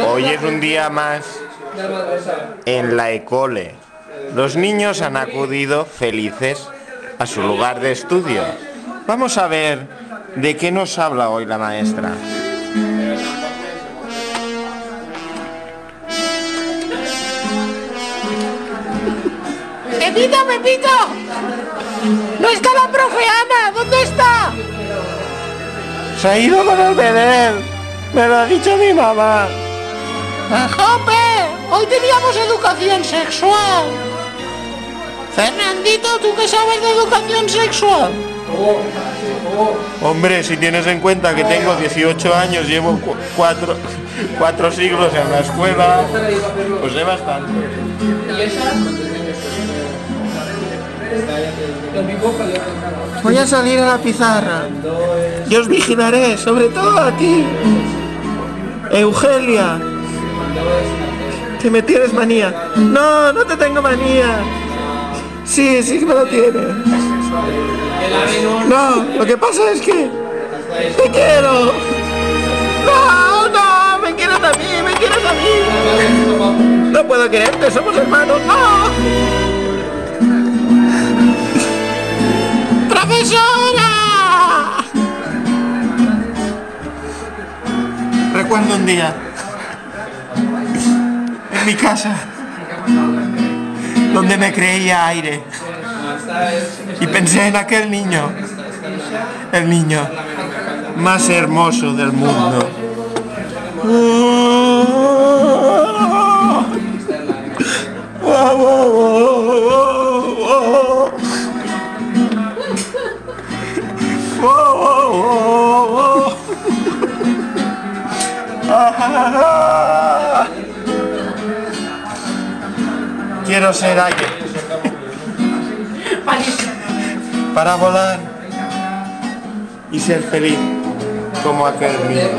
Hoy es un día más en la Ecole. Los niños han acudido felices a su lugar de estudio. Vamos a ver de qué nos habla hoy la maestra. ¡Pepito, Pepito! ¡No está la profe Ana! ¿Dónde está? Se ha ido con el bebé. Me lo ha dicho mi mamá. ¡Jope! Hoy teníamos educación sexual. Fernandito, ¿tú qué sabes de educación sexual? Hombre, si tienes en cuenta que tengo 18 años, llevo cuatro siglos en la escuela, pues sé bastante. Voy a salir a la pizarra. Yo os vigilaré, sobre todo a ti, Eugenia, que me tienes manía. No, no te tengo manía. Sí, sí que me lo tienes. No, lo que pasa es que te quiero. No, no, me quieres a mí, me quieres a mí. No puedo quererte, somos hermanos. No. ¡Profesora! Recuerdo un día en mi casa donde me creía aire y pensé en aquel niño, el niño más hermoso del mundo. Quiero ser aire para volar y ser feliz como aquel niño.